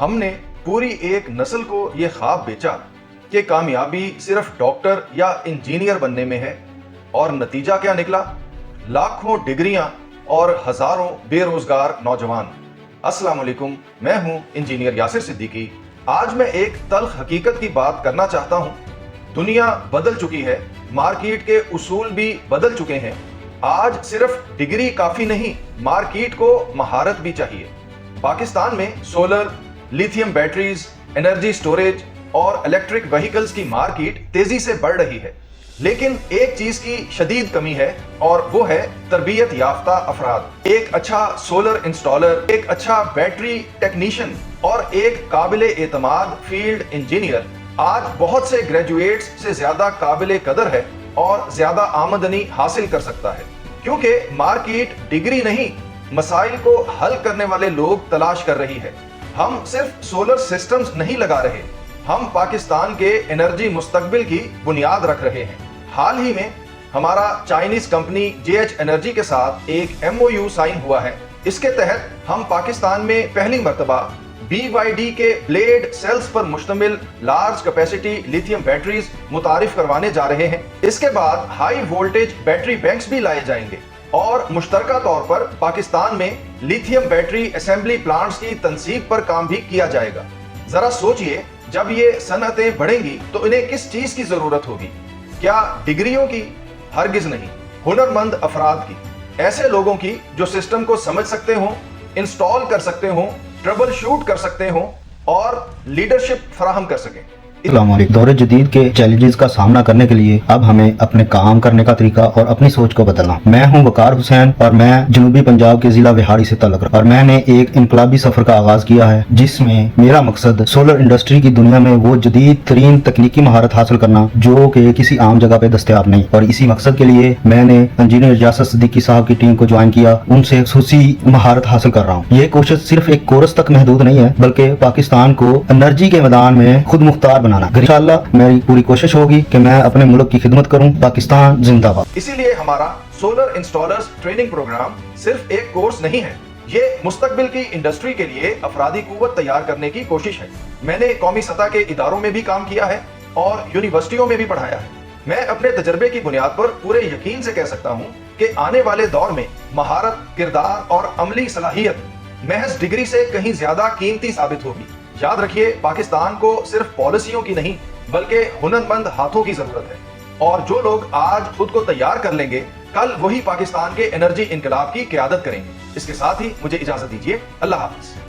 ہم نے پوری ایک نسل کو یہ خواب بیچا کہ کامیابی صرف ڈاکٹر یا انجینئر بننے میں ہے، اور نتیجہ کیا نکلا؟ لاکھوں ڈگریاں اور ہزاروں بے روزگار نوجوان۔ السلام علیکم، میں ہوں انجینئر یاسر صدیقی۔ آج میں ایک تلخ حقیقت کی بات کرنا چاہتا ہوں۔ دنیا بدل چکی ہے، مارکیٹ کے اصول بھی بدل چکے ہیں۔ آج صرف ڈگری کافی نہیں، مارکیٹ کو مہارت بھی چاہیے۔ پاکستان میں solar, lithium batteries, energy storage اور الیکٹرک وہیکلز کی مارکیٹ تیزی سے بڑھ رہی ہے، لیکن ایک چیز کی شدید کمی ہے، اور وہ ہے تربیت یافتہ افراد۔ ایک اچھا سولر انسٹالر، ایک اچھا بیٹری ٹیکنیشین اور ایک قابل اعتماد فیلڈ انجینئر آج بہت سے گریجویٹس سے زیادہ قابل قدر ہے اور زیادہ آمدنی حاصل کر سکتا ہے، کیونکہ مارکیٹ ڈگری نہیں، مسائل کو حل کرنے والے لوگ تلاش کر رہی ہے۔ ہم صرف سولر سسٹمز نہیں لگا رہے، ہم پاکستان کے انرجی مستقبل کی بنیاد رکھ رہے ہیں۔ حال ہی میں ہمارا چائنیز کمپنی JH انرجی کے ساتھ ایک MOU سائن ہوا ہے۔ اس کے تحت ہم پاکستان میں پہلی مرتبہ BYD کے بلیڈ سیلز پر مشتمل لارج کیپیسٹی لیتھیم بیٹریز متعارف کروانے جا رہے ہیں۔ اس کے بعد ہائی وولٹیج بیٹری بینکس بھی لائے جائیں گے، اور مشترکہ طور پر پاکستان میں لیتھیم بیٹری اسمبلی پلانٹس کی تنصیب پر کام بھی کیا جائے گا۔ ذرا سوچئے، جب یہ صنعتیں بڑھیں گی تو انہیں کس چیز کی ضرورت ہوگی؟ کیا ڈگریوں کی؟ ہرگز نہیں، ہنرمند افراد کی، ایسے لوگوں کی جو سسٹم کو سمجھ سکتے ہوں، انسٹال کر سکتے ہوں، ٹربل شوٹ کر سکتے ہوں اور لیڈرشپ فراہم کر سکیں۔ السلام علیکم۔ دور جدید کے چیلنجز کا سامنا کرنے کے لیے اب ہمیں اپنے کام کرنے کا طریقہ اور اپنی سوچ کو بدلنا۔ میں ہوں وقار حسین، اور میں جنوبی پنجاب کے ضلع وہاڑی سے تعلق رکھتا ہوں، اور میں نے ایک انقلابی سفر کا آغاز کیا ہے، جس میں میرا مقصد سولر انڈسٹری کی دنیا میں وہ جدید ترین تکنیکی مہارت حاصل کرنا جو کہ کسی عام جگہ پہ دستیاب نہیں، اور اسی مقصد کے لیے میں نے انجینئر یاسر صدیقی صاحب کی ٹیم کو جوائن کیا، ان سے خصوصی مہارت حاصل کر رہا ہوں۔ یہ کوشش صرف ایک کورس تک محدود نہیں ہے، بلکہ پاکستان کو انرجی کے میدان میں خود مختار بنانا۔ انشاءاللہ میری پوری کوشش ہوگی کہ میں اپنے ملک کی خدمت کروں۔ پاکستان زندہ باد۔ اسی لیے ہمارا سولر انسٹالرز ٹریننگ پروگرام صرف ایک کورس نہیں ہے، یہ مستقبل کی انڈسٹری کے لیے افرادی قوت تیار کرنے کی کوشش ہے۔ میں نے قومی سطح کے اداروں میں بھی کام کیا ہے اور یونیورسٹیوں میں بھی پڑھایا ہے۔ میں اپنے تجربے کی بنیاد پر پورے یقین سے کہہ سکتا ہوں کہ آنے والے دور میں مہارت، کردار اور عملی صلاحیت محض ڈگری سے کہیں زیادہ قیمتی ثابت ہوگی۔ یاد رکھیے، پاکستان کو صرف پالیسیوں کی نہیں بلکہ ہنرمند ہاتھوں کی ضرورت ہے، اور جو لوگ آج خود کو تیار کر لیں گے، کل وہی پاکستان کے انرجی انقلاب کی قیادت کریں گے۔ اس کے ساتھ ہی مجھے اجازت دیجیے۔ اللہ حافظ۔